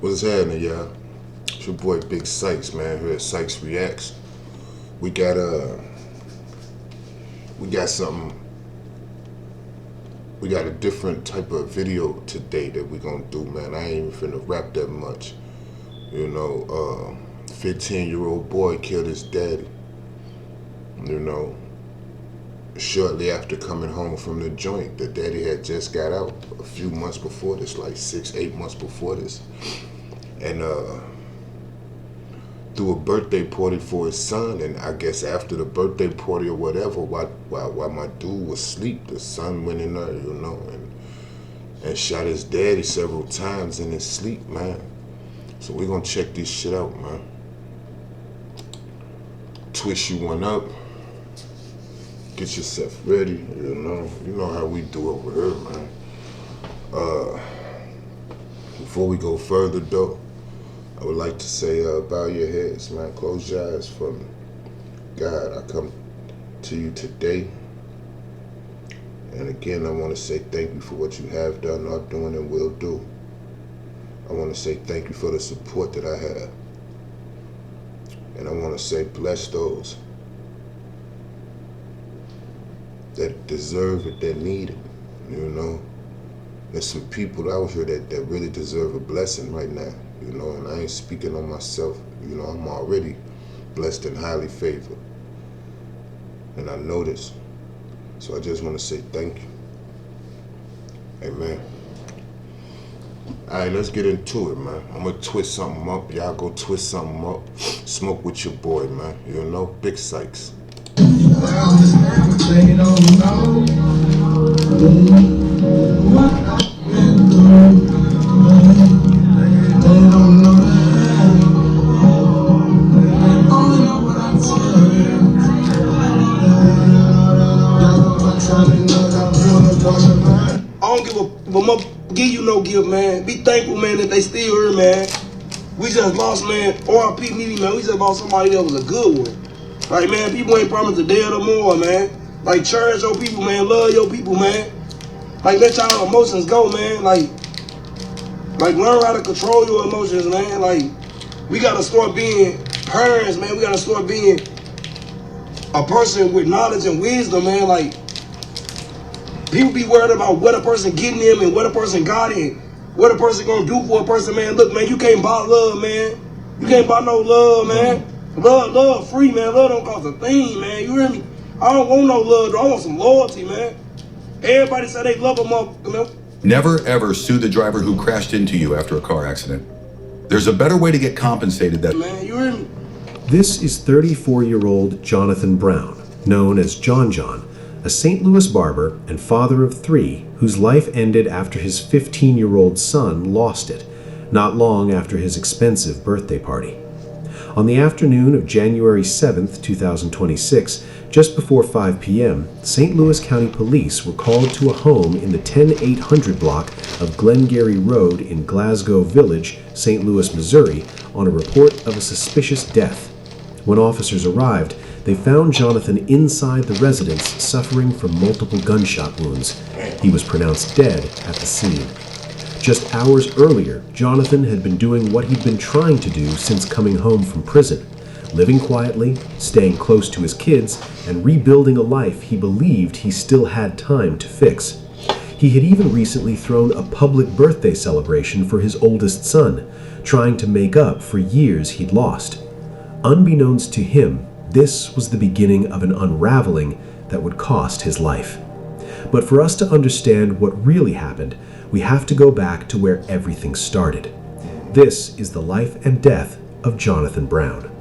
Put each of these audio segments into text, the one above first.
What's happening, y'all? It's your boy Big Sykes, man. Here at Sykes Reacts. We got something. We got a different type of video today that we gonna do, man. I ain't even finna rap that much. 15-year-old boy killed his daddy. Shortly after coming home from the joint. The daddy had just got out a few months before this, like 6-8 months before this. And threw a birthday party for his son, and I guess after the birthday party or whatever, while my dude was asleep, the son went in there, and shot his daddy several times in his sleep, man. So we're gonna check this shit out, man. Twist you one up. Get yourself ready, you know how we do over here, man. Before we go further though, I would like to say, bow your heads, man. Close your eyes for me. God, I come to you today. And again, I want to say thank you for what you have done, are doing, and will do. I want to say thank you for the support that I have. And I want to say bless those that deserve it, that need it, There's some people out here that really deserve a blessing right now, and I ain't speaking on myself. I'm already blessed and highly favored. And I know this. So I just want to say thank you. Amen. All right, let's get into it, man. I'm going to twist something up. Y'all go twist something up. Smoke with your boy, man. Big Sykes. They don't know what I've been through. They don't know that. Only know what I tell you. I don't give a give you no give, man. Be thankful, man, that they still here, man. We just lost, man. R.I.P. me, man. We just lost somebody that was a good one. Like, man, people ain't promised a day or more, man. Like, cherish your people, man. Love your people, man. Like, let y'all emotions go, man. Like learn how to control your emotions, man. Like, we gotta start being parents, man. We gotta start being a person with knowledge and wisdom, man. Like, people be worried about what a person getting them and what a person got in. What a person gonna do for a person, man. Look, man, you can't buy love, man. You can't buy no love, man. Love free, man. Love don't cost a thing, man. You hear me? I don't want no love, though. I want some loyalty, man. Everybody say they love them up, Never ever sue the driver who crashed into you after a car accident. There's a better way to get compensated that... Man, you hear me? This is 34-year-old Jonathan Brown, known as John, a St. Louis barber and father of 3 whose life ended after his 15-year-old son lost it, not long after his expensive birthday party. On the afternoon of January 7th, 2026, just before 5 p.m., St. Louis County Police were called to a home in the 10800 block of Glengarry Road in Glasgow Village, St. Louis, Missouri, on a report of a suspicious death. When officers arrived, they found Jonathan inside the residence suffering from multiple gunshot wounds. He was pronounced dead at the scene. Just hours earlier, Jonathan had been doing what he'd been trying to do since coming home from prison, living quietly, staying close to his kids, and rebuilding a life he believed he still had time to fix. He had even recently thrown a public birthday celebration for his oldest son, trying to make up for years he'd lost. Unbeknownst to him, this was the beginning of an unraveling that would cost his life. But for us to understand what really happened, we have to go back to where everything started. This is the life and death of Jonathan Brown.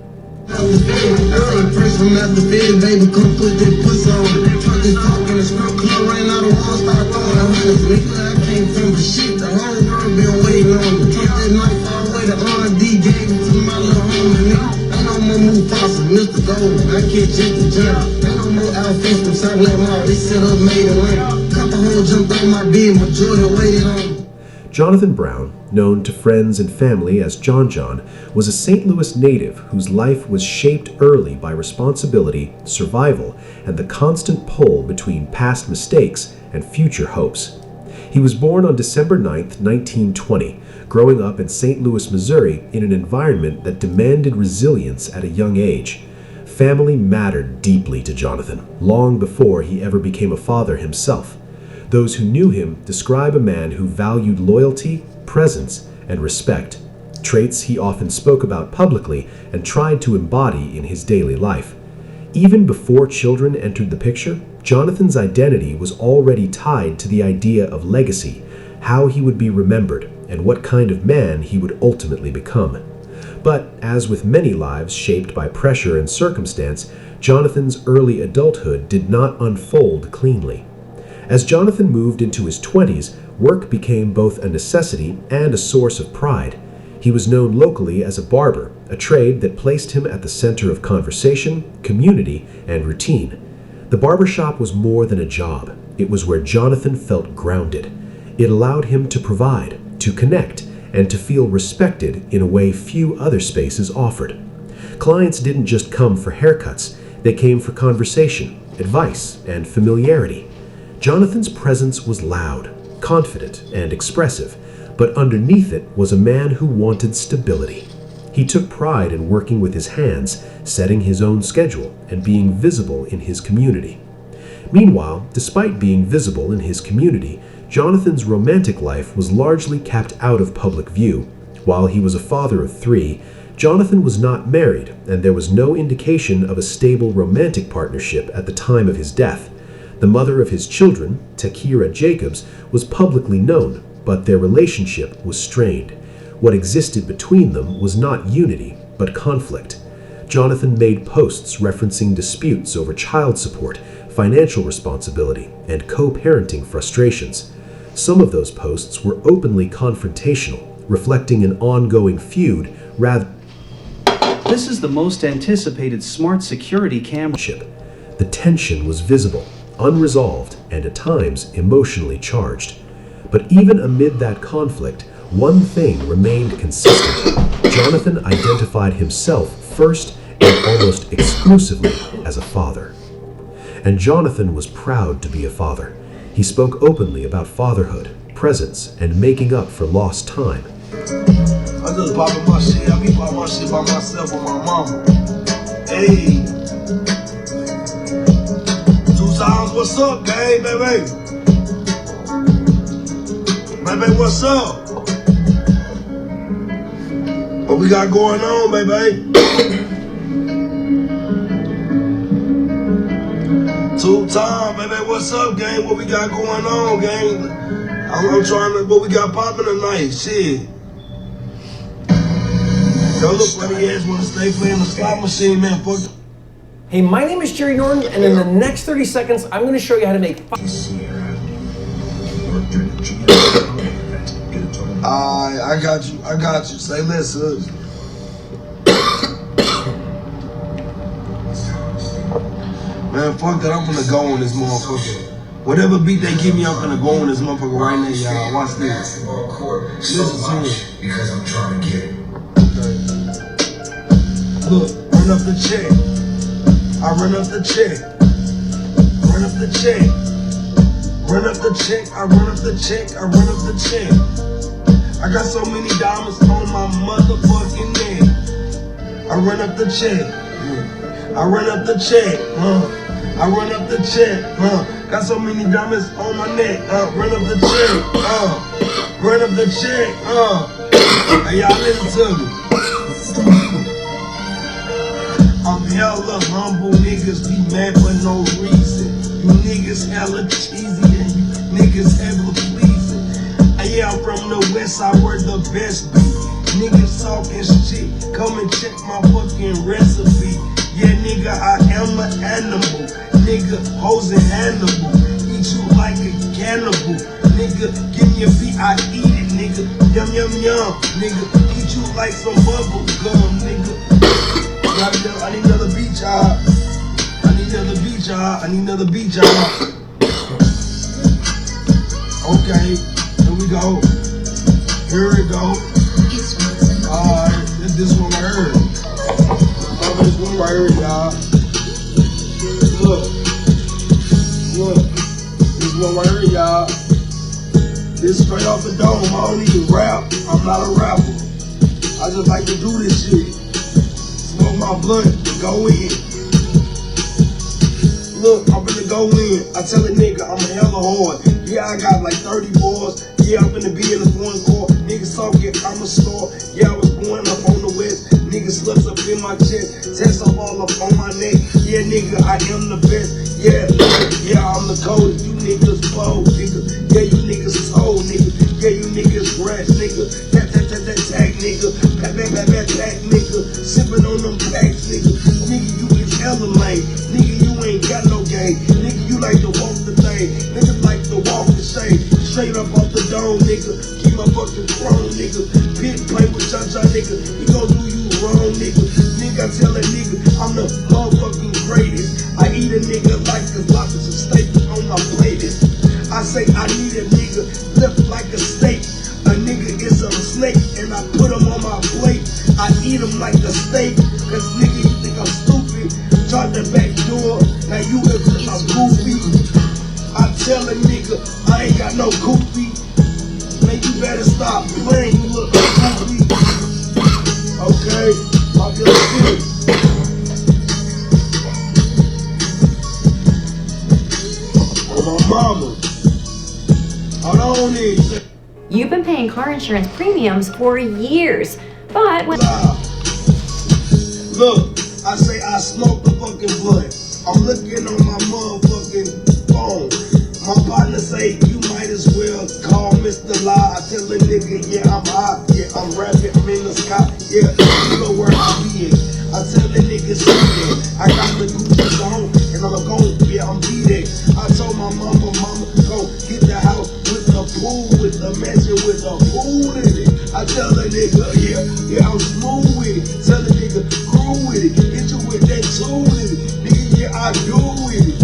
Jonathan Brown, known to friends and family as John, was a St. Louis native whose life was shaped early by responsibility, survival, and the constant pull between past mistakes and future hopes. He was born on December 9, 1920, growing up in St. Louis, Missouri, in an environment that demanded resilience at a young age. Family mattered deeply to Jonathan, long before he ever became a father himself. Those who knew him describe a man who valued loyalty, presence, and respect, traits he often spoke about publicly and tried to embody in his daily life. Even before children entered the picture, Jonathan's identity was already tied to the idea of legacy, how he would be remembered, and what kind of man he would ultimately become. But, as with many lives shaped by pressure and circumstance, Jonathan's early adulthood did not unfold cleanly. As Jonathan moved into his 20s, work became both a necessity and a source of pride. He was known locally as a barber, a trade that placed him at the center of conversation, community, and routine. The barbershop was more than a job. It was where Jonathan felt grounded. It allowed him to provide, to connect, and to feel respected in a way few other spaces offered. Clients didn't just come for haircuts, they came for conversation, advice, and familiarity. Jonathan's presence was loud, confident, and expressive, but underneath it was a man who wanted stability. He took pride in working with his hands, setting his own schedule, and being visible in his community. Meanwhile, despite being visible in his community, Jonathan's romantic life was largely kept out of public view. While he was a father of 3, Jonathan was not married, and there was no indication of a stable romantic partnership at the time of his death. The mother of his children, Takira Jacobs, was publicly known, but their relationship was strained. What existed between them was not unity, but conflict. Jonathan made posts referencing disputes over child support, financial responsibility, and co-parenting frustrations. Some of those posts were openly confrontational, reflecting an ongoing feud rather. This is the most anticipated smart security camera. The tension was visible, unresolved, and at times emotionally charged. But even amid that conflict, one thing remained consistent. Jonathan identified himself first and almost exclusively as a father. And Jonathan was proud to be a father. He spoke openly about fatherhood, presence, and making up for lost time. I just popping my shit. I be popping my shit by myself with my mama. Hey. 2 times, what's up, gang, baby? Baby, what's up? What we got going on, baby? 2 times, baby, what's up, gang? What we got going on, gang? I'm trying to, what we got popping tonight, shit. Yo, look, funny ass wanna stay playing the slot machine, man, fuck. Hey, my name is Jerry Norton, and in the next 30 seconds, I'm gonna show you how to make I got you. Say less, man, fuck that, I'm gonna go on this motherfucker. Whatever beat they give me, I'm gonna go on this motherfucker right now, y'all. Watch this. Listen to it. Because I'm trying to get it. Look, run up the check. I run up the check. Run up the check. Run up the check. I run up the check. I run up the check. I got so many diamonds on my motherfucking neck. I run up the check. I run up the check. I run up the check. Got so many diamonds on my neck. Run up the check. Run up the check. Hey, y'all listen to me. I'm hella humble, niggas be mad for no reason. You niggas hella cheesy and you niggas hella pleasing. Yeah, I'm from the west side where the best be. Niggas talking shit, come and check my fucking recipe. Yeah, nigga, I am an animal. Nigga, hoes and Hannibal. Eat you like a cannibal. Nigga, give me a beat, I eat it, nigga. Yum, yum, yum, nigga. Eat you like some bubble gum, nigga. I need another beat, y'all. I need another beat, y'all. I need another beat, y'all. Okay, here we go. Here we go. Alright, this one right here. This one right here, y'all. Look. This one right here, y'all. This straight off the dome. I don't even rap. I'm not a rapper. I just like to do this shit. Smoke my blunt and go in. Look, I'm finna go in. I tell a nigga I'm hella hard. Yeah, I got like 30 bars. Yeah, I'm finna be in the one car. Nigga talk it, I'm a star. Yeah, I was born up on the west. Nigga sluts up in my chest. Tests up all up on my neck. Yeah, nigga, I am the best. Yeah, yeah, I'm the coldest. You niggas bold, nigga. Yeah, you niggas told, nigga. Yeah, you niggas rash, nigga. Tap, tag, nigga. Pack, nigga. Sippin' on them packs, nigga. Nigga, you is hella lame. Nigga, you ain't got no game. Nigga, you like to walk the thing. Niggas like to walk the shade. Straight up off the dome, nigga. Keep my fucking throne, nigga. Pit play with Cha-Cha, nigga. He gon' do you wrong, nigga. Nigga, I tell that nigga I'm the motherfucking greatest. I eat a nigga like there's lots of steak on my plate. I say I need a nigga left like a steak. A nigga is a snake and I put him on my plate. I eat him like a steak. Cause nigga, you think I'm stupid. Charge the back door. Now you is a goofy. I tell a nigga I ain't got no goofy. Man, you better stop playing. You look goofy. Okay, I'll get it. Oh, my mama. Hold on there. You've been paying car insurance premiums for years, but when Look, I say I smoke the fucking blunt. I'm looking on my motherfucking phone. My partner say you might as well call Mr. Lie. I tell a nigga, yeah, I'm hot. Yeah, I'm rapping, I'm in the sky. Yeah, you know where I be at. I tell a nigga, shit, I got the Gucci on, and I'm gon' yeah, I'm be there. I told my mama, go get the house with a pool, with a mansion, with a pool in it. I tell a nigga, yeah, I'm smooth with it. Tell a nigga, groove with it. Hit you with that tool in it. Nigga, yeah, I do with it.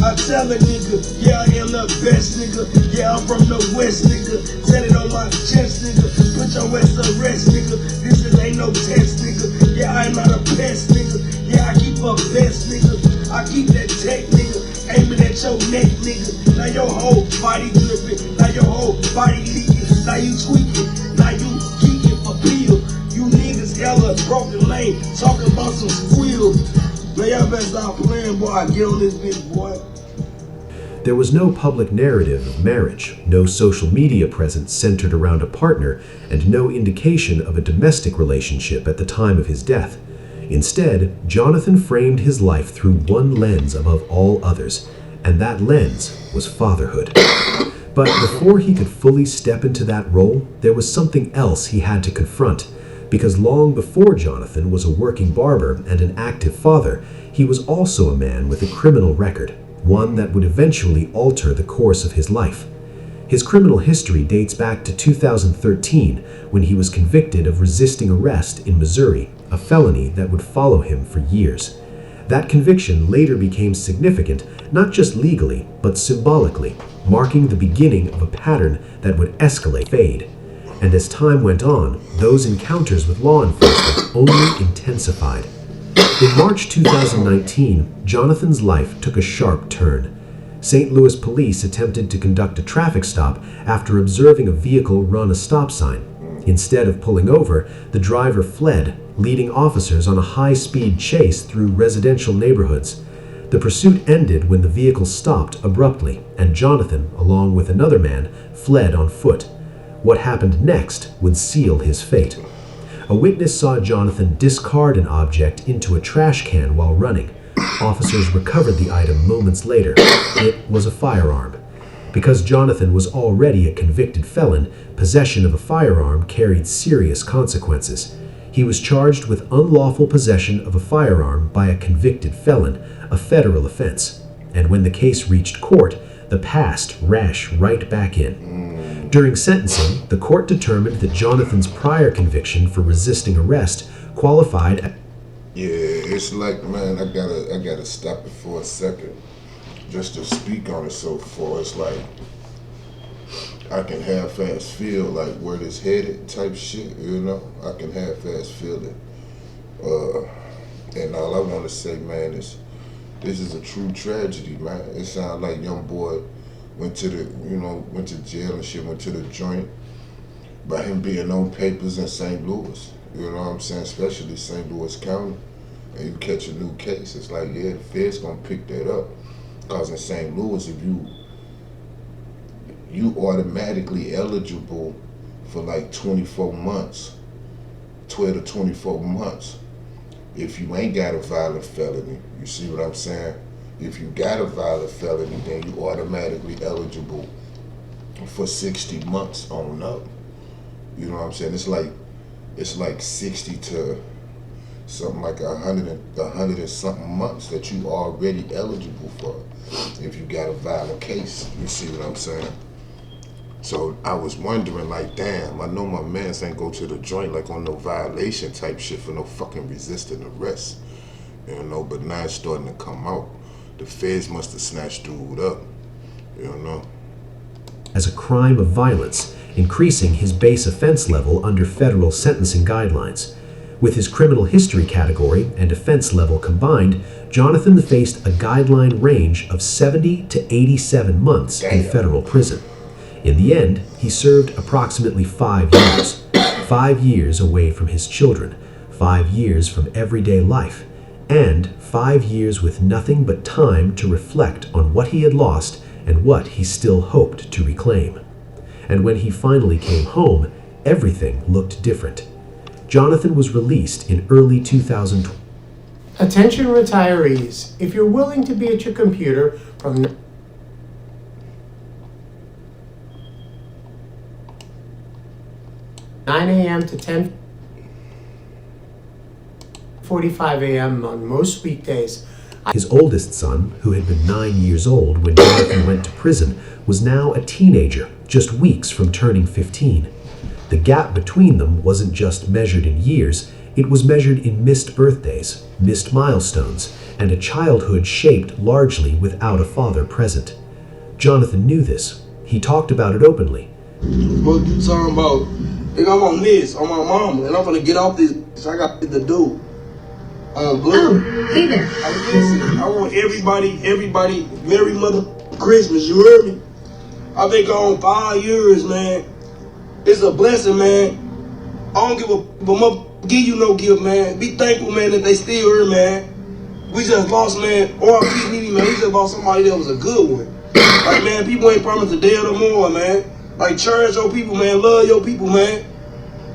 I tell a nigga, yeah, I am the best, nigga. Yeah, I'm from the west, nigga. Set it on my chest, nigga. Put your ass to rest, nigga. This ain't no test, nigga. Yeah, I am not a pest, nigga. Yeah, I keep a vest, nigga. I keep that tech, nigga. Aiming at your neck, nigga. Now your whole body dripping. Now your whole body leaking. Now you tweaking. Now you geeking for peel. You niggas hella broken lane. Talking about some squeals. Man, y'all better stop playing, boy. I get on this bitch, boy. There was no public narrative of marriage, no social media presence centered around a partner, and no indication of a domestic relationship at the time of his death. Instead, Jonathan framed his life through one lens above all others, and that lens was fatherhood. But before he could fully step into that role, there was something else he had to confront, because long before Jonathan was a working barber and an active father, he was also a man with a criminal record, one that would eventually alter the course of his life. His criminal history dates back to 2013, when he was convicted of resisting arrest in Missouri, a felony that would follow him for years. That conviction later became significant, not just legally, but symbolically, marking the beginning of a pattern that would escalate, fade. And as time went on, those encounters with law enforcement only intensified. In March 2019, Jonathan's life took a sharp turn. St. Louis police attempted to conduct a traffic stop after observing a vehicle run a stop sign. Instead of pulling over, the driver fled, leading officers on a high-speed chase through residential neighborhoods. The pursuit ended when the vehicle stopped abruptly, and Jonathan, along with another man, fled on foot. What happened next would seal his fate. A witness saw Jonathan discard an object into a trash can while running. Officers recovered the item moments later. It was a firearm. Because Jonathan was already a convicted felon, possession of a firearm carried serious consequences. He was charged with unlawful possession of a firearm by a convicted felon, a federal offense. And when the case reached court, the past rashed right back in. During sentencing, the court determined that Jonathan's prior conviction for resisting arrest qualified as... Yeah, it's like, man, I gotta stop it for a second just to speak on it so far. It's like I can half-ass feel like where this headed type shit, you know? I can half-ass feel it. And all I want to say, man, is this is a true tragedy, man. It sounds like young boy went to jail and shit, went to the joint. By him being on papers in St. Louis, you know what I'm saying, especially St. Louis County, and you catch a new case, it's like, yeah, the Fed's gonna pick that up. Because in St. Louis, if you automatically eligible for like 24 months, 12 to 24 months, if you ain't got a violent felony. You see what I'm saying? If you got a violent felony, then you automatically eligible for 60 months on up. You know what I'm saying? It's like 60 to something like 100 and something months that you already eligible for if you got a violent case. You see what I'm saying? So I was wondering, like, damn, I know my mans ain't go to the joint like on no violation type shit for no fucking resisting arrest. You know, but now it's starting to come out. The feds must have snatched dude up. You know? As a crime of violence, increasing his base offense level under federal sentencing guidelines. With his criminal history category and offense level combined, Jonathan faced a guideline range of 70 to 87 months in federal prison. In the end, he served approximately 5 years. 5 years away from his children, 5 years from everyday life, and 5 years with nothing but time to reflect on what he had lost and what he still hoped to reclaim. And when he finally came home, everything looked different. Jonathan was released in early 2012. Attention retirees, if you're willing to be at your computer from 9 a.m. to 10:45 a.m. on most weekdays. His oldest son, who had been 9 years old when Jonathan went to prison, was now a teenager, just weeks from turning 15. The gap between them wasn't just measured in years, it was measured in missed birthdays, missed milestones, and a childhood shaped largely without a father present. Jonathan knew this. He talked about it openly. What you talking about? Nigga, I'm on this, on my mama, and I'm gonna get off this. I got to do. Blue. Hey there. I want everybody, Merry Mother Christmas, you heard me? I've been gone 5 years, man. It's a blessing, man. I don't give give you no gift, man. Be thankful, man, that they still here, man. We just lost, man, R.I.P. Nene, man. We just lost somebody that was a good one. Like, man, people ain't promised a day or more, man. Like, cherish your people, man. Love your people, man.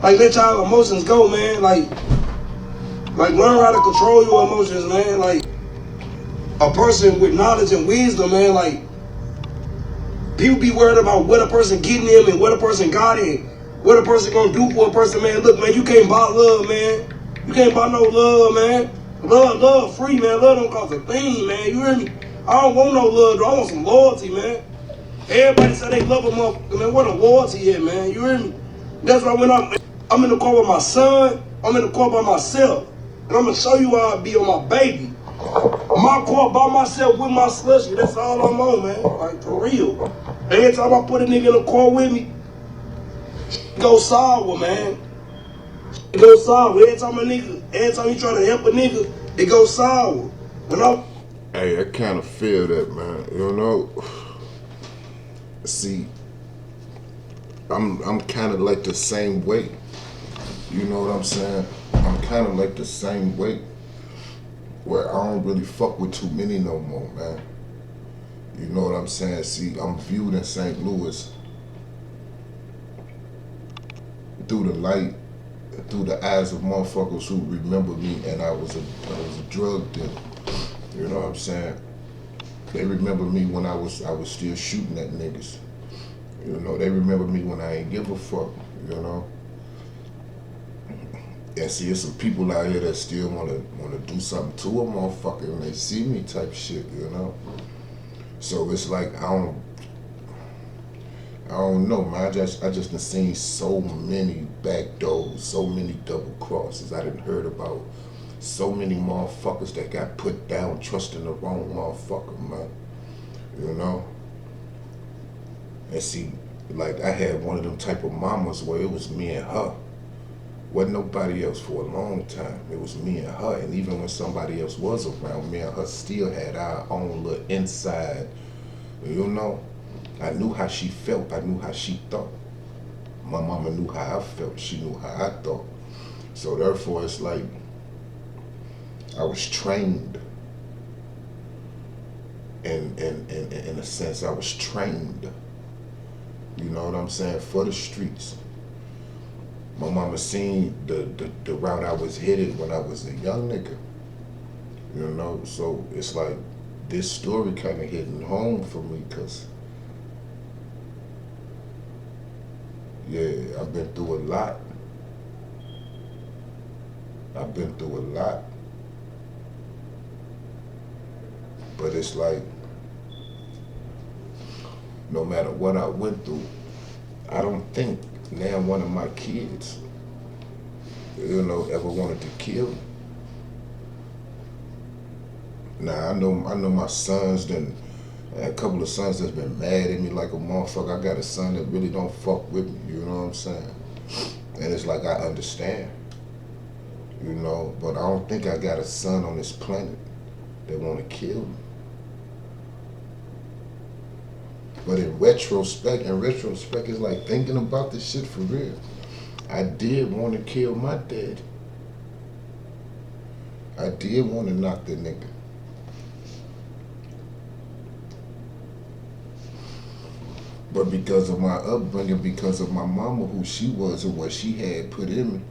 Like, let y'all emotions go, man. Like learn how to control your emotions, man. Like, a person with knowledge and wisdom, man. Like, people be worried about what a person getting them and what a person got in. What a person gonna do for a person, man. Look, man, you can't buy love, man. You can't buy no love, man. Love free, man. Love don't cost a thing, man. You hear me? I don't want no love, though. I want some loyalty, man. Everybody say they love a motherfucker, man. What a loyalty is, man. You hear me? That's why when I'm in the car with my son, I'm in the car by myself. And I'm gonna show you how I be on my baby. My car by myself with my slushy. That's all I'm on, man. Like, for real. Every time I put a nigga in the car with me, it goes sour, man. It goes sour. Every time you try to help a nigga, it goes sour. Hey, I kind of feel that, man. You know? See, I'm kind of like the same way. You know what I'm saying? I'm kind of like the same way where I don't really fuck with too many no more, man. You know what I'm saying? See, I'm viewed in St. Louis through the light, through the eyes of motherfuckers who remember me, and I was a drug dealer. You know what I'm saying? They remember me when I was still shooting at niggas. You know, they remember me when I ain't give a fuck, you know? And see, there's some people out here that still wanna do something to a motherfucker when they see me type shit, you know? So it's like I don't know, man. I just done seen so many back doors, so many double crosses. I done heard about so many motherfuckers that got put down trusting the wrong motherfucker, man. You know? And see, like I had one of them type of mamas where it was me and her. Wasn't nobody else for a long time. It was me and her. And even when somebody else was around, me and her still had our own little inside, you know? I knew how she felt. I knew how she thought. My mama knew how I felt. She knew how I thought. So therefore, it's like I was trained. In a sense, I was trained. You know what I'm saying? For the streets. My mama seen the route I was headed when I was a young nigga. You know, so it's like this story kind of hitting home for me, cause yeah, I've been through a lot. I've been through a lot. But it's like, no matter what I went through, I don't think now one of my kids, you know, ever wanted to kill me. Now I know my sons done, a couple of sons that's been mad at me like a motherfucker. I got a son that really don't fuck with me, you know what I'm saying? And it's like I understand, you know, but I don't think I got a son on this planet that wanna kill me. But in retrospect, it's like thinking about this shit for real. I did want to kill my dad. I did want to knock the nigga. But because of my upbringing, because of my mama, who she was and what she had put in me,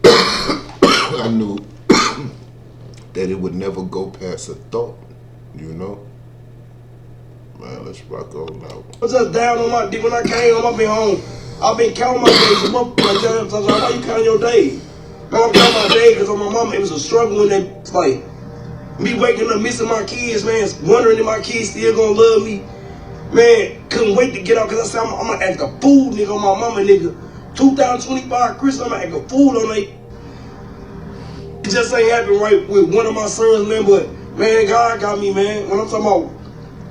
I knew that it would never go past a thought, you know? Man, let's rock on now. I was just down on my dick when I came home. I been home. I've been counting my days. Why you counting your days? Man, I'm counting my days because on my mama, it was a struggle when they, like, me waking up, missing my kids, man, wondering if my kids still gonna love me. Man, couldn't wait to get out because I said, I'm gonna act a fool, nigga, on my mama, nigga. 2025 Christmas, I'm gonna act a fool on they. It just ain't happened right with one of my sons, man, but, man, God got me, man. When I'm talking about,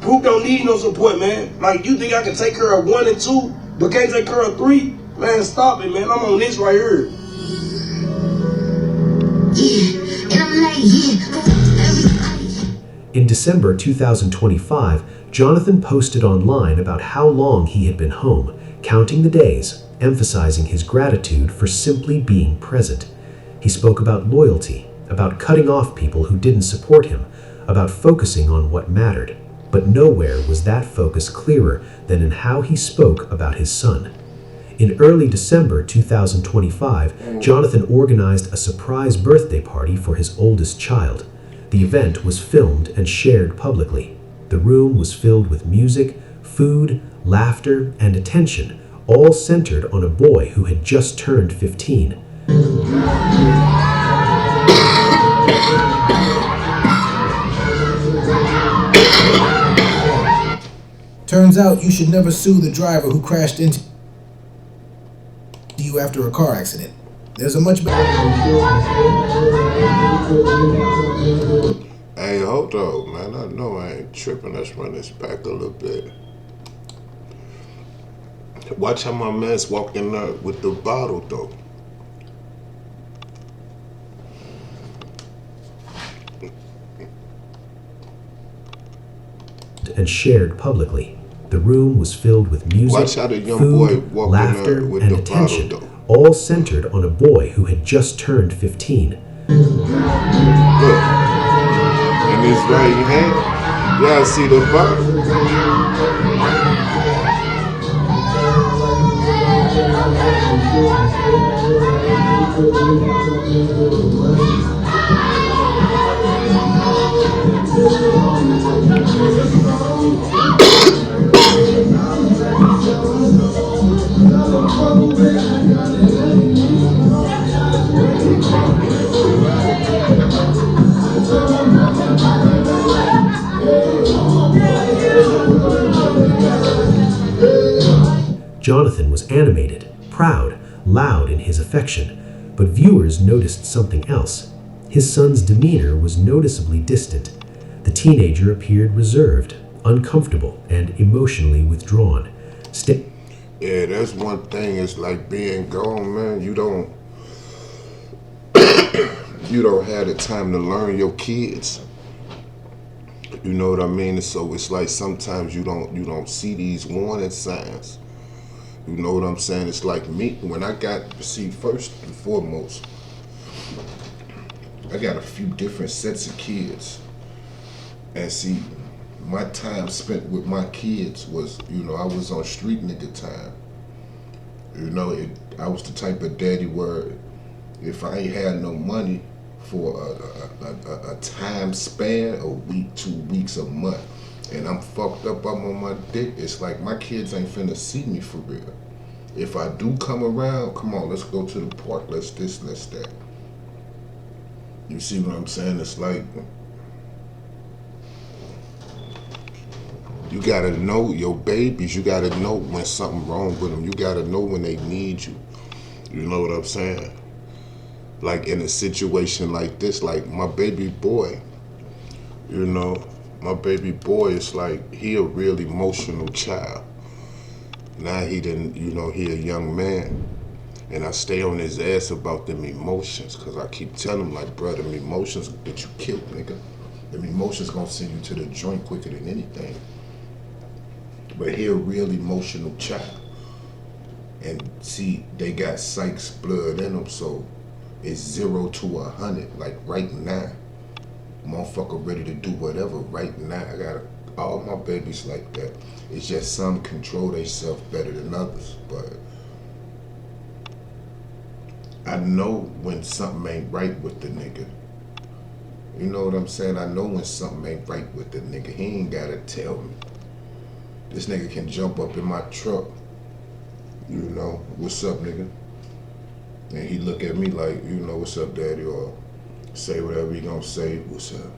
Poop don't need no support, man. Like, you think I can take care of 1 and 2, but can't take care of 3? Man, stop it, man. I'm on this right here. In December 2025, Jonathan posted online about how long he had been home, counting the days, emphasizing his gratitude for simply being present. He spoke about loyalty, about cutting off people who didn't support him, about focusing on what mattered. But nowhere was that focus clearer than in how he spoke about his son. In early December 2025, Jonathan organized a surprise birthday party for his oldest child. The event was filmed and shared publicly. The room was filled with music, food, laughter, and attention, all centered on a boy who had just turned 15. Turns out you should never sue the driver who crashed into you after a car accident. There's a much better... Hey, hold on, man. I know I ain't tripping. Let's run this back a little bit. Watch how my man's walking up with the bottle, though. And shared publicly. The room was filled with music, Watch how the young food, boy laughter, with and the attention, bottle, though. all centered on a boy who had just turned 15. Look, in his right hand, y'all see the bottle? Jonathan was animated, proud, loud in his affection, but viewers noticed something else. His son's demeanor was noticeably distant. The teenager appeared reserved, uncomfortable, and emotionally withdrawn. Yeah, that's one thing. It's like being gone, man. You don't have the time to learn your kids. You know what I mean? So it's like sometimes you don't see these warning signs. You know what I'm saying? It's like me, when I got, see, first and foremost, I got a few different sets of kids. And see, my time spent with my kids was, I was on street nigga time. I was the type of daddy where if I ain't had no money for a time span, a week, 2 weeks, a month, and I'm fucked up, I'm on my dick, it's like my kids ain't finna see me for real. If I do come around, come on, let's go to the park, let's this, let's that. You see what I'm saying? It's like, you gotta know your babies. You gotta know when something wrong with them. You gotta know when they need you. You know what I'm saying? Like in a situation like this, like my baby boy, my baby boy is like, he a real emotional child. Now he didn't, he a young man. And I stay on his ass about them emotions, cause I keep telling him like, bro, them emotions that you killed, nigga. Them emotions gonna send you to the joint quicker than anything. But he a real emotional child. And see, they got Sykes blood in them, so it's 0 to 100, like right now. Motherfucker ready to do whatever right now. I got all my babies like that. It's just some control themselves better than others, but I know when something ain't right with the nigga. You know what I'm saying? I know when something ain't right with the nigga. He ain't gotta tell me. This nigga can jump up in my truck, what's up, nigga? And he look at me like, what's up, daddy? Or say whatever he gonna say, what's up?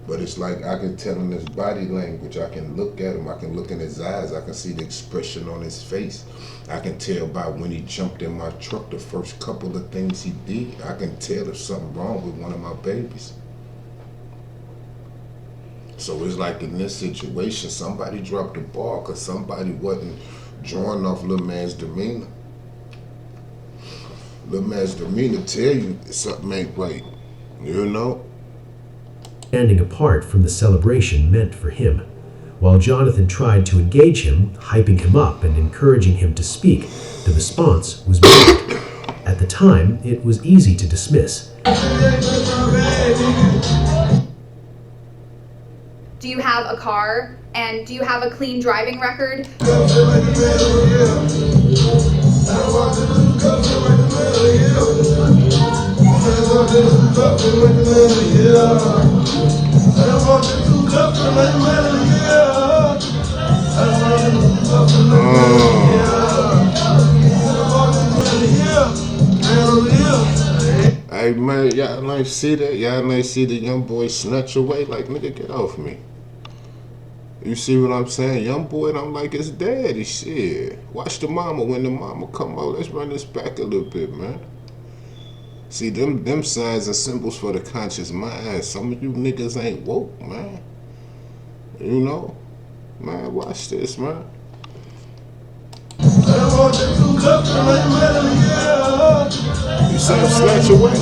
But it's like I can tell him his body language. I can look at him. I can look in his eyes. I can see the expression on his face. I can tell by when he jumped in my truck, the first couple of things he did. I can tell if something wrong with one of my babies. So it's like in this situation, somebody dropped the ball because somebody wasn't drawing off little man's demeanor. Little man's demeanor tell you something ain't right, Standing apart from the celebration meant for him. While Jonathan tried to engage him, hyping him up and encouraging him to speak, the response was muted. At the time, it was easy to dismiss. Do you have a car? And do you have a clean driving record? Hey man, y'all ain't see that? Y'all ain't see the young boy snatch away? Like, nigga, get off me. You see what I'm saying? Young boy don't like his daddy, shit. Watch the mama. When the mama come out, let's run this back a little bit, man. See, them signs and symbols for the conscious mind. Some of you niggas ain't woke, man. Man, watch this, man. You see him snatch away?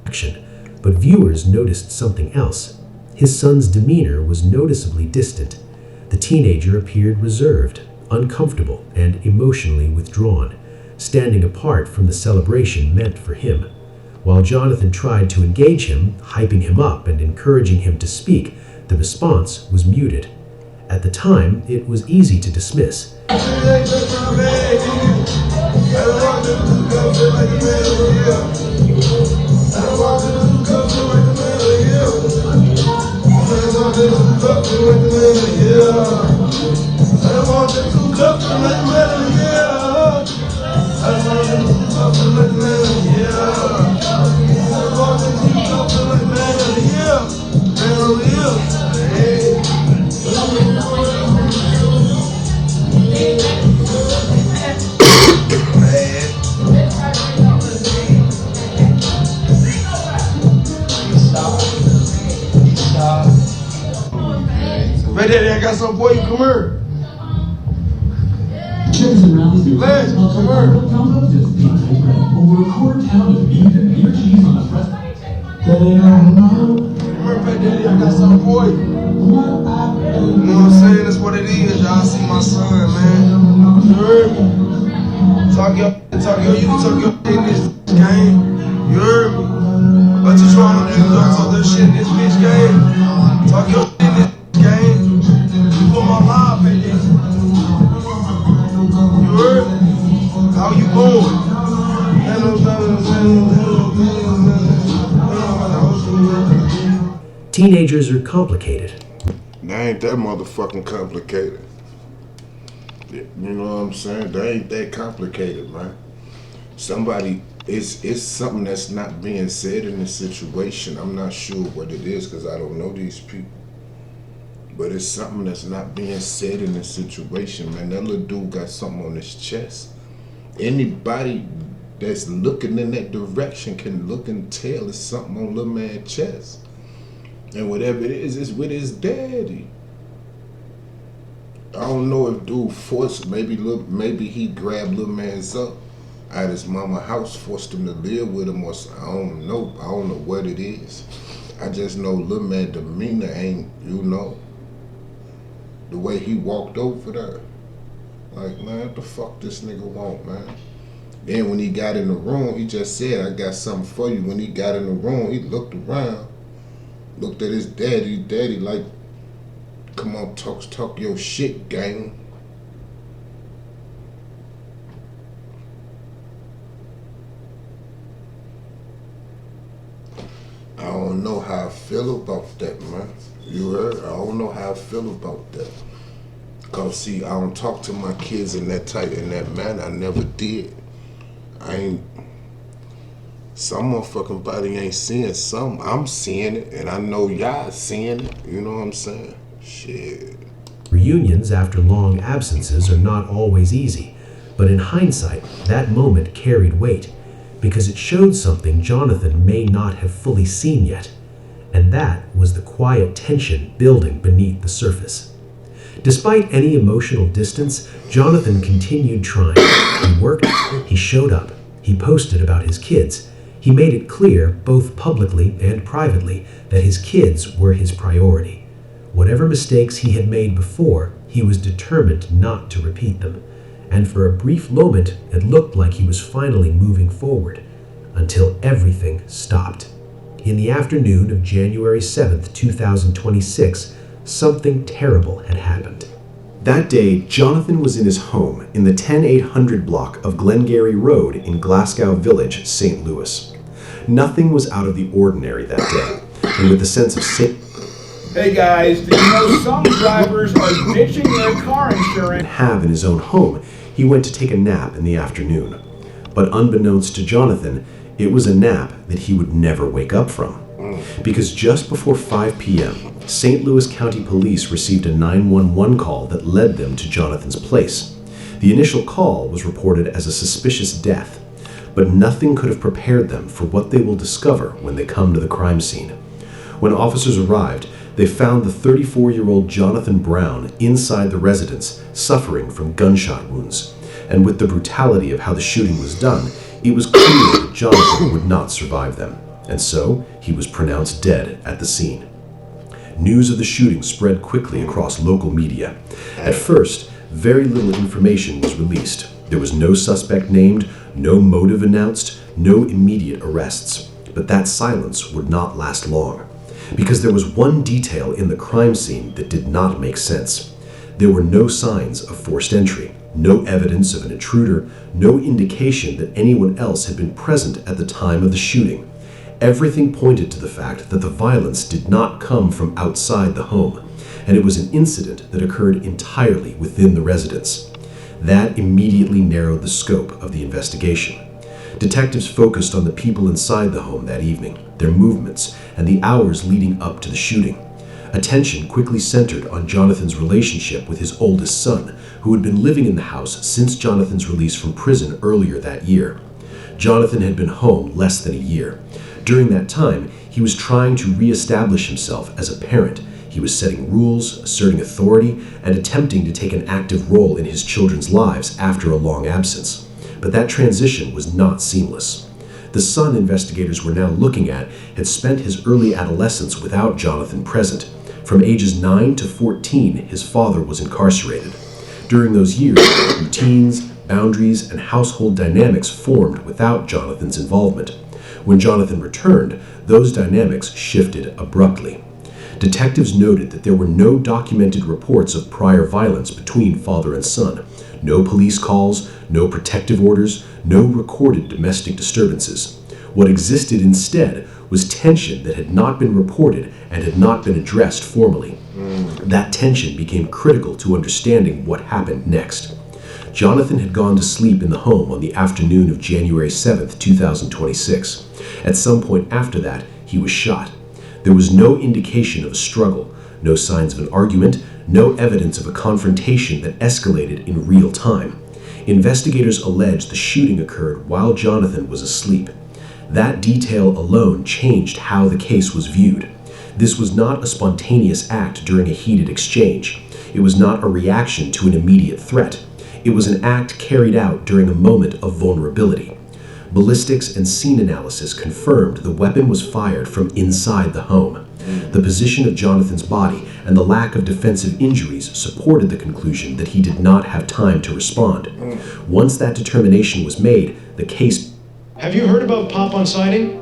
Action. But viewers noticed something else. His son's demeanor was noticeably distant. The teenager appeared reserved, uncomfortable, and emotionally withdrawn, standing apart from the celebration meant for him. While Jonathan tried to engage him, hyping him up and encouraging him to speak, the response was muted. At the time, it was easy to dismiss. Hey, Daddy, I got something for you. Come here. Chicks and rounds do Let's come here. count up just beat type bread. Over a quarter pound of beef and beer cheese on the press. Come here, Pat Daddy, I got something for you. You know what I'm saying? That's what it is, y'all. See my son, man. You heard me? Talk your, you can talk your shit in this game. You heard me? What you trying to do? You gonna talk that shit in this bitch game? Talk your shit in this game. You put my live in this. You heard me? How you going? Teenagers are complicated. They ain't that motherfucking complicated. You know what I'm saying? They ain't that complicated, man. It's something that's not being said in this situation. I'm not sure what it is because I don't know these people. But it's something that's not being said in this situation, man. That little dude got something on his chest. Anybody that's looking in that direction can look and tell it's something on little man's chest. And whatever it is, it's with his daddy. I don't know if dude forced, maybe he grabbed little man's up at his mama's house, forced him to live with him or something. I don't know what it is. I just know little man demeanor ain't, the way he walked over there. Like, man, what the fuck this nigga want, man? Then when he got in the room, he just said, I got something for you. When he got in the room, he looked around, looked at his daddy. Daddy like, come on, talk your shit, gang. I don't know how I feel about that, man. You heard? I don't know how I feel about that. Cause see, I don't talk to my kids in that manner. I never did. Some motherfucking body ain't seeing something. I'm seeing it, and I know y'all seeing it. You know what I'm saying? Shit. Reunions after long absences are not always easy, but in hindsight, that moment carried weight because it showed something Jonathan may not have fully seen yet, and that was the quiet tension building beneath the surface. Despite any emotional distance, Jonathan continued trying. He worked, he showed up, he posted about his kids. He made it clear, both publicly and privately, that his kids were his priority. Whatever mistakes he had made before, he was determined not to repeat them. And for a brief moment, it looked like he was finally moving forward, until everything stopped. In the afternoon of January 7th, 2026, something terrible had happened. That day, Jonathan was in his home in the 10800 block of Glengarry Road in Glasgow Village, St. Louis. Nothing was out of the ordinary that day, and with the sense of Hey guys, did you know some drivers are ditching their car insurance? Have in his own home, he went to take a nap in the afternoon. But unbeknownst to Jonathan, it was a nap that he would never wake up from. Because just before 5 p.m., St. Louis County Police received a 911 call that led them to Jonathan's place. The initial call was reported as a suspicious death, but nothing could have prepared them for what they will discover when they come to the crime scene. When officers arrived, they found the 34-year-old Jonathan Brown inside the residence, suffering from gunshot wounds. And with the brutality of how the shooting was done, it was clear that Jonathan would not survive them. And so, he was pronounced dead at the scene. News of the shooting spread quickly across local media. At first, very little information was released. There was no suspect named, no motive announced, no immediate arrests. But that silence would not last long, because there was one detail in the crime scene that did not make sense. There were no signs of forced entry, no evidence of an intruder, no indication that anyone else had been present at the time of the shooting. Everything pointed to the fact that the violence did not come from outside the home, and it was an incident that occurred entirely within the residence. That immediately narrowed the scope of the investigation. Detectives focused on the people inside the home that evening, their movements, and the hours leading up to the shooting. Attention quickly centered on Jonathan's relationship with his oldest son, who had been living in the house since Jonathan's release from prison earlier that year. Jonathan had been home less than a year. During that time, he was trying to reestablish himself as a parent. He was setting rules, asserting authority, and attempting to take an active role in his children's lives after a long absence. But that transition was not seamless. The son investigators were now looking at had spent his early adolescence without Jonathan present. From ages 9 to 14, his father was incarcerated. During those years, routines, boundaries, and household dynamics formed without Jonathan's involvement. When Jonathan returned, those dynamics shifted abruptly. Detectives noted that there were no documented reports of prior violence between father and son. No police calls, no protective orders, no recorded domestic disturbances. What existed instead was tension that had not been reported and had not been addressed formally. That tension became critical to understanding what happened next. Jonathan had gone to sleep in the home on the afternoon of January 7, 2026. At some point after that, he was shot. There was no indication of a struggle, no signs of an argument, no evidence of a confrontation that escalated in real time. Investigators allege the shooting occurred while Jonathan was asleep. That detail alone changed how the case was viewed. This was not a spontaneous act during a heated exchange. It was not a reaction to an immediate threat. It was an act carried out during a moment of vulnerability. Ballistics and scene analysis confirmed the weapon was fired from inside the home. The position of Jonathan's body and the lack of defensive injuries supported the conclusion that he did not have time to respond. Once that determination was made, the case... Have you heard about pop-on siding?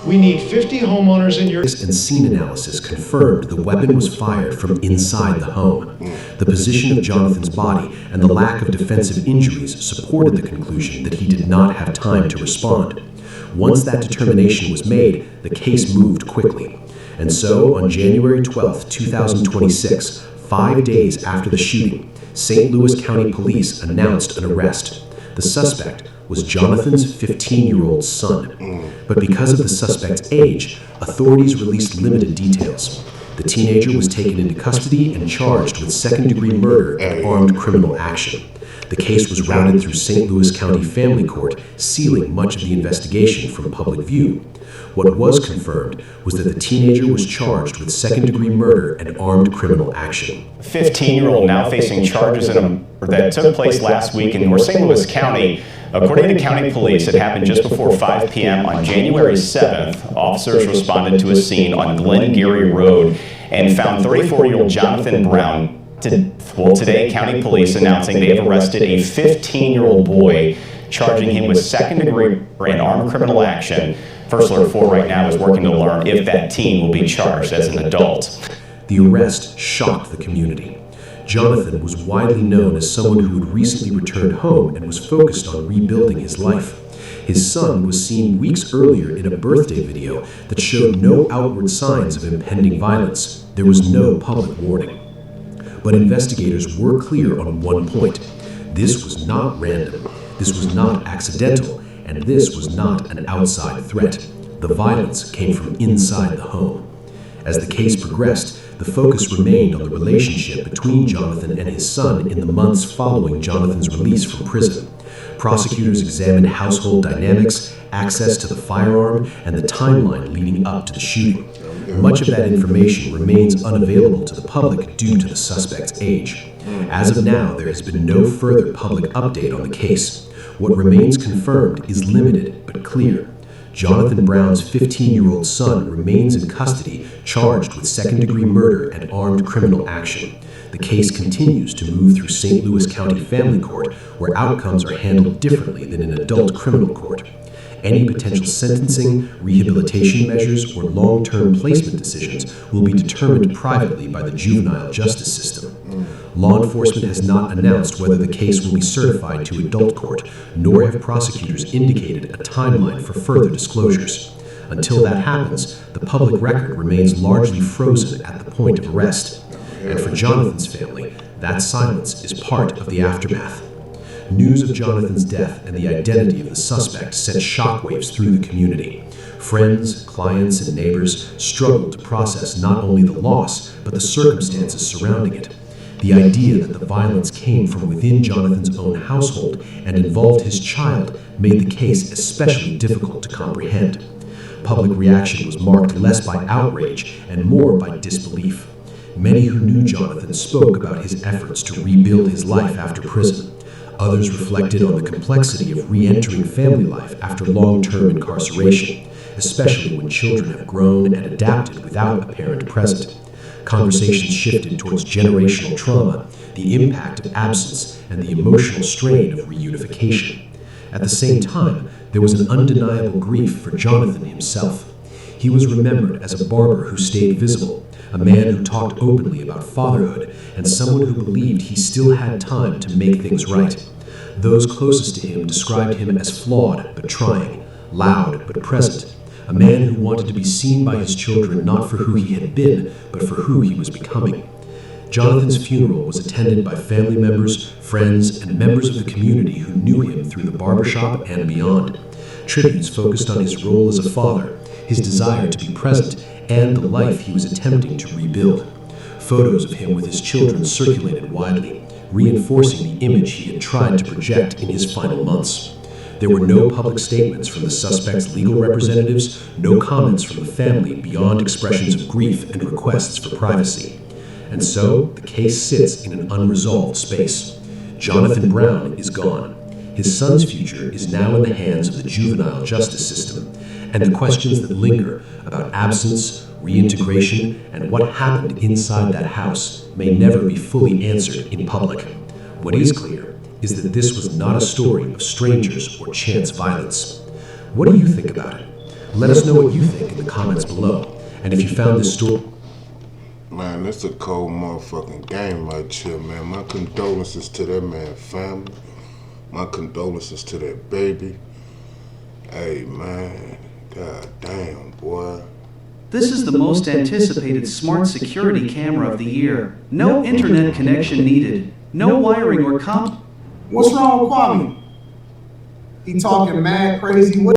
We need 50 homeowners in your... And scene analysis confirmed the weapon was fired from inside the home. The position of Jonathan's body and the lack of defensive injuries supported the conclusion that he did not have time to respond. Once that determination was made, the case moved quickly. And so, on January 12, 2026, 5 days after the shooting, St. Louis County Police announced an arrest. The suspect was Jonathan's 15-year-old son. But because of the suspect's age, authorities released limited details. The teenager was taken into custody and charged with second-degree murder and armed criminal action. The case was routed through St. Louis County Family Court, sealing much of the investigation from public view. What was confirmed was that the teenager was charged with second-degree murder and armed criminal action. 15-year-old now facing charges that took place last week in North St. Louis County. According to county police, it happened just before 5 p.m. on January 7th. Officers responded to a scene on Glengarry Road and found 34-year-old Jonathan Brown. Today, county police announcing they have arrested a 15-year-old boy, charging him with second-degree and armed criminal action. First Alert 4 right now is working to learn if that teen will be charged as an adult. The arrest shocked the community. Jonathan was widely known as someone who had recently returned home and was focused on rebuilding his life. His son was seen weeks earlier in a birthday video that showed no outward signs of impending violence. There was no public warning. But investigators were clear on one point. This was not random, this was not accidental, and this was not an outside threat. The violence came from inside the home. As the case progressed, the focus remained on the relationship between Jonathan and his son in the months following Jonathan's release from prison. Prosecutors examined household dynamics, access to the firearm, and the timeline leading up to the shooting. Much of that information remains unavailable to the public due to the suspect's age. As of now, there has been no further public update on the case. What remains confirmed is limited but clear. Jonathan Brown's 15-year-old son remains in custody, charged with second-degree murder and armed criminal action. The case continues to move through St. Louis County Family Court, where outcomes are handled differently than in adult criminal court. Any potential sentencing, rehabilitation measures, or long-term placement decisions will be determined privately by the juvenile justice system. Law enforcement has not announced whether the case will be certified to adult court, nor have prosecutors indicated a timeline for further disclosures. Until that happens, the public record remains largely frozen at the point of arrest. And for Jonathan's family, that silence is part of the aftermath. News of Jonathan's death and the identity of the suspect sent shockwaves through the community. Friends, clients, and neighbors struggled to process not only the loss, but the circumstances surrounding it. The idea that the violence came from within Jonathan's own household and involved his child made the case especially difficult to comprehend. Public reaction was marked less by outrage and more by disbelief. Many who knew Jonathan spoke about his efforts to rebuild his life after prison. Others reflected on the complexity of re-entering family life after long-term incarceration, especially when children have grown and adapted without a parent present. Conversations shifted towards generational trauma, the impact of absence, and the emotional strain of reunification. At the same time, there was an undeniable grief for Jonathan himself. He was remembered as a barber who stayed visible, a man who talked openly about fatherhood, and someone who believed he still had time to make things right. Those closest to him described him as flawed but trying, loud but present, a man who wanted to be seen by his children not for who he had been, but for who he was becoming. Jonathan's funeral was attended by family members, friends, and members of the community who knew him through the barbershop and beyond. Tributes focused on his role as a father, his desire to be present, and the life he was attempting to rebuild. Photos of him with his children circulated widely, reinforcing the image he had tried to project in his final months. There were no public statements from the suspect's legal representatives, no comments from the family beyond expressions of grief and requests for privacy. And so, the case sits in an unresolved space. Jonathan Brown is gone. His son's future is now in the hands of the juvenile justice system, and the questions that linger about absence, reintegration, and what happened inside that house may never be fully answered in public. What is clear is that this was not a story of strangers or chance violence. What do you think about it? Let us know what you think in the comments below. And if you found this story... Man, it's a cold motherfucking game right here, man. My condolences to that man's family. My condolences to that baby. Hey, man. God damn, boy. This is the most anticipated smart security camera of the year. No internet connection needed. No wiring or What's wrong with Kwame? He talking mad crazy.